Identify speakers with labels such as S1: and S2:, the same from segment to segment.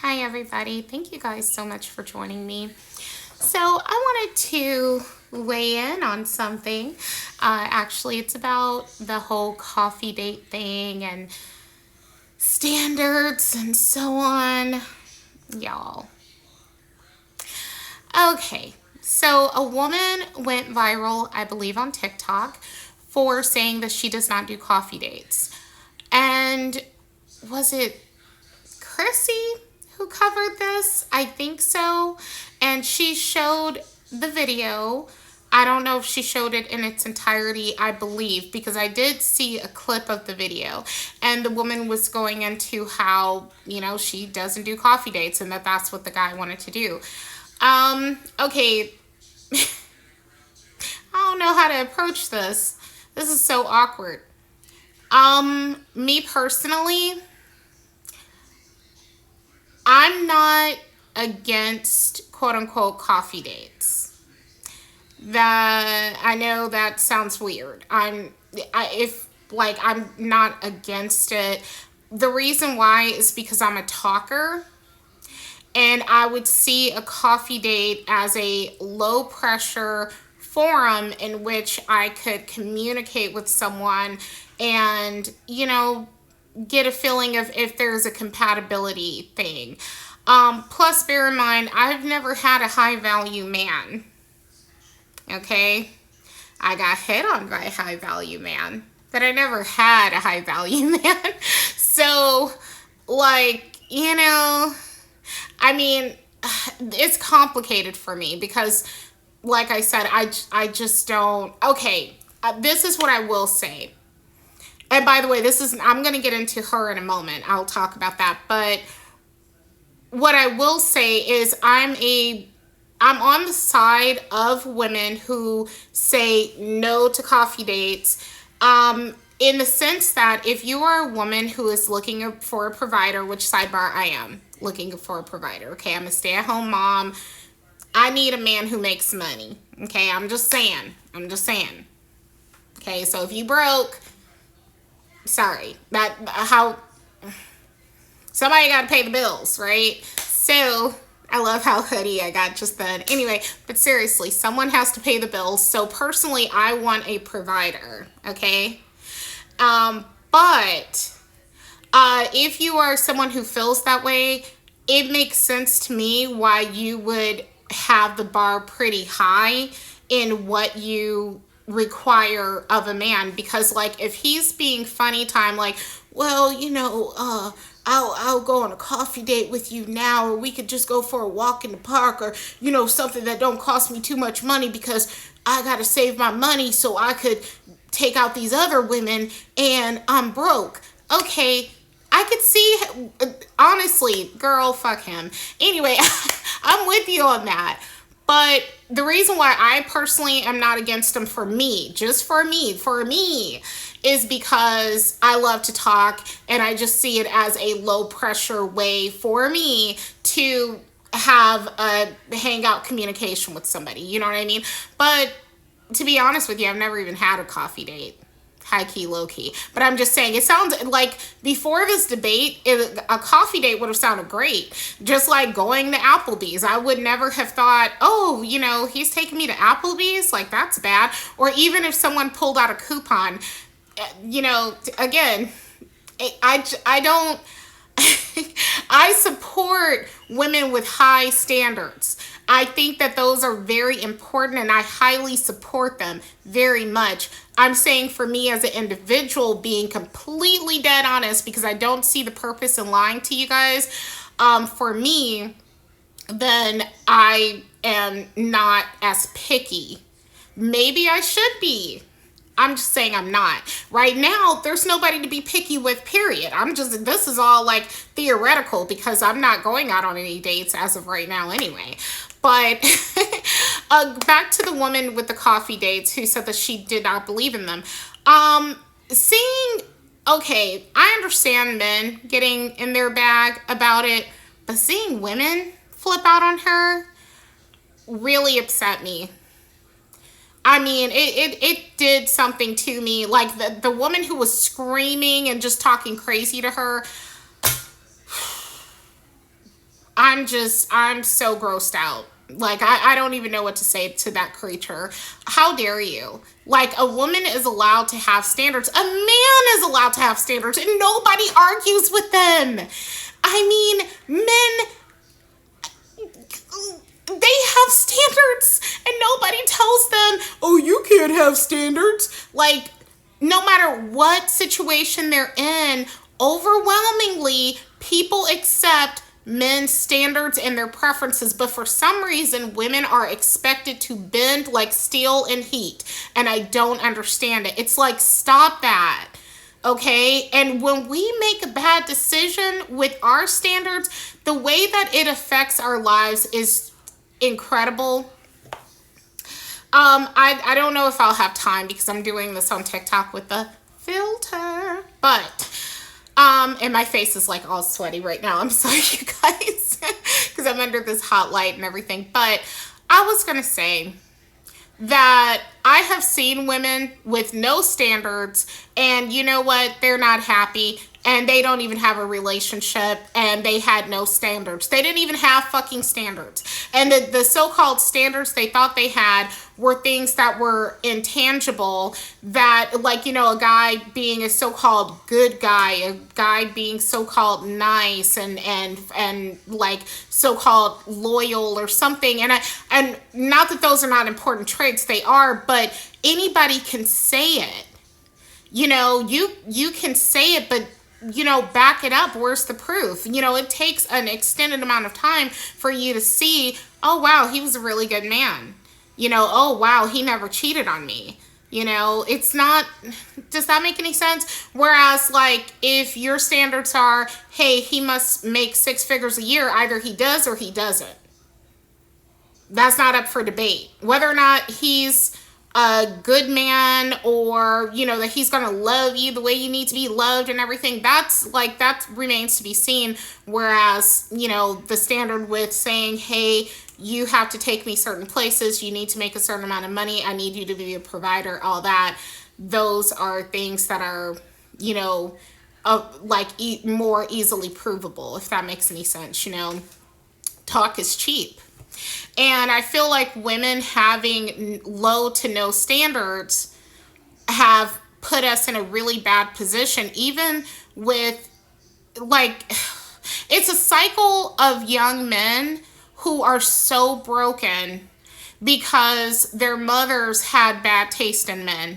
S1: Hi, everybody. Thank you guys so much for joining me. So, I wanted to weigh in on something. Actually, it's about the whole coffee date thing and standards and so on. Y'all. Okay, so a woman went viral, I believe, on TikTok for saying that she does not do coffee dates. And was it Chrissy who covered this? I think so. And she showed the video. I don't know if she showed it in its entirety, I believe, because I did see a clip of the video. And the woman was going into how, she doesn't do coffee dates and that that's what the guy wanted to do. Okay. I don't know how to approach this. This is so awkward. Me personally, I'm not against quote unquote coffee dates. That I know that sounds weird. I'm not against it. The reason why is because I'm a talker and I would see a coffee date as a low pressure forum in which I could communicate with someone and, get a feeling of if there's a compatibility thing. Plus, bear in mind, I've never had a high value man. Okay? I got hit on by a high value man, but I never had a high value man. So, I mean, it's complicated for me because, like I said, I just don't. Okay, this is what I will say. And by the way, I'm going to get into her in a moment. I'll talk about that. But what I will say is I'm on the side of women who say no to coffee dates. In the sense that if you are a woman who is looking for a provider, which sidebar I am looking for a provider. Okay, I'm a stay-at-home mom. I need a man who makes money. Okay, I'm just saying. Okay, so if you broke, sorry, how somebody got to pay the bills, right? So I love how hoodie I got just then. Anyway, but seriously, someone has to pay the bills. So personally, I want a provider. Okay, but if you are someone who feels that way, it makes sense to me why you would have the bar pretty high in what you require of a man, because if he's being funny time, well, I'll go on a coffee date with you now, or we could just go for a walk in the park, or something that don't cost me too much money because I gotta save my money so I could take out these other women and I'm broke. Okay, I could see, honestly, girl, fuck him. Anyway, I'm with you on that. But the reason why I personally am not against them for me, is because I love to talk and I just see it as a low pressure way for me to have a hangout communication with somebody. You know what I mean? But to be honest with you, I've never even had a coffee date. High key, low key. But I'm just saying, it sounds like before this debate, a coffee date would have sounded great. Just like going to Applebee's. I would never have thought, oh, he's taking me to Applebee's? That's bad. Or even if someone pulled out a coupon, again, I don't. I support women with high standards. I think that those are very important and I highly support them very much. I'm saying for me as an individual, being completely dead honest, because I don't see the purpose in lying to you guys, for me, then I am not as picky. Maybe I should be. I'm just saying I'm not. Right now, there's nobody to be picky with, period. This is all theoretical because I'm not going out on any dates as of right now anyway. But back to the woman with the coffee dates who said that she did not believe in them. Okay, I understand men getting in their bag about it, but seeing women flip out on her really upset me. I mean, it did something to me. The woman who was screaming and just talking crazy to her, I'm so grossed out. Like, I don't even know what to say to that creature. How dare you? Like, a woman is allowed to have standards. A man is allowed to have standards, and nobody argues with them. I mean, men, they have standards, and nobody tells them, oh, you can't have standards. Like, no matter what situation they're in, overwhelmingly, people accept men's standards and their preferences, but for some reason, women are expected to bend like steel in heat, and I don't understand it. It's like, stop that, okay? And when we make a bad decision with our standards, the way that it affects our lives is incredible. I don't know if I'll have time because I'm doing this on TikTok with the filter, but and my face is like all sweaty right now. I'm sorry, you guys, because I'm under this hot light and everything. But I was gonna say that I have seen women with no standards, and you know what? They're not happy, and they don't even have a relationship, and they had no standards. They didn't even have fucking standards. And the so-called standards they thought they had were things that were intangible, that, like, you know, a guy being a so-called good guy, a guy being so-called nice and like so-called loyal or something. And not that those are not important traits, they are, but anybody can say it. You know, you can say it, but you know, back it up. Where's the proof? You know, it takes an extended amount of time for you to see, oh wow, he was a really good man. You know, oh wow, he never cheated on me. You know, it's not, does that make any sense? Whereas, like, if your standards are, hey, he must make 6 figures a year, either he does or he doesn't. That's not up for debate. Whether or not he's a good man, or, you know, that he's going to love you the way you need to be loved and everything, that's like, that remains to be seen. Whereas, you know, the standard with saying, hey, you have to take me certain places, you need to make a certain amount of money, I need you to be a provider, all that, those are things that are, you know, like more easily provable, if that makes any sense. You know, talk is cheap. And I feel like women having low to no standards have put us in a really bad position, even with, like, it's a cycle of young men who are so broken because their mothers had bad taste in men,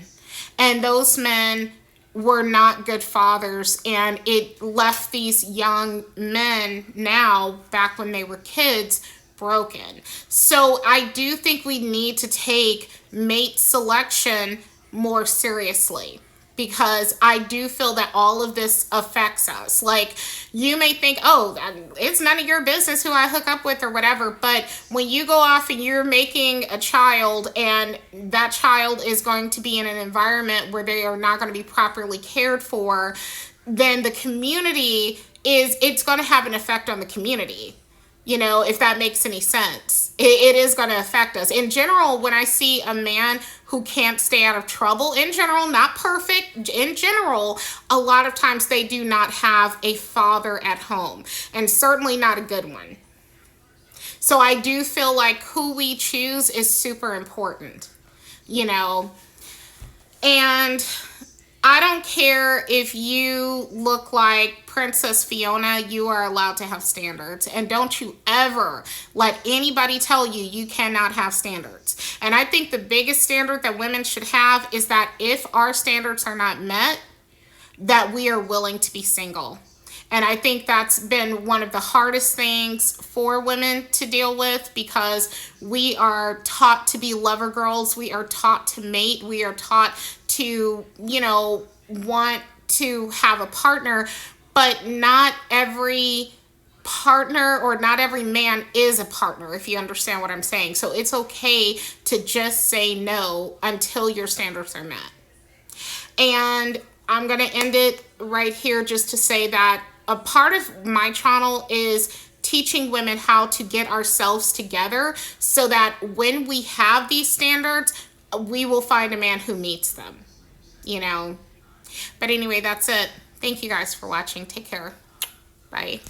S1: and those men were not good fathers, and it left these young men now, back when they were kids, broken. So I do think we need to take mate selection more seriously, because I do feel that all of this affects us. Like, you may think, oh, it's none of your business who I hook up with or whatever, but when you go off and you're making a child, and that child is going to be in an environment where they are not going to be properly cared for, then the community it's going to have an effect on the community. You know, if that makes any sense, it is going to affect us. In general, when I see a man who can't stay out of trouble, in general, not perfect, in general, a lot of times they do not have a father at home, and certainly not a good one. So I do feel like who we choose is super important, you know, and I don't care if you look like Princess Fiona, you are allowed to have standards. And don't you ever let anybody tell you you cannot have standards. And I think the biggest standard that women should have is that if our standards are not met, that we are willing to be single. And I think that's been one of the hardest things for women to deal with, because we are taught to be lover girls. We are taught to mate. We are taught to, you know, want to have a partner, but not every partner or not every man is a partner, if you understand what I'm saying. So it's okay to just say no until your standards are met. And I'm going to end it right here just to say that a part of my channel is teaching women how to get ourselves together so that when we have these standards, we will find a man who meets them, you know. But anyway, that's it. Thank you guys for watching. Take care. Bye.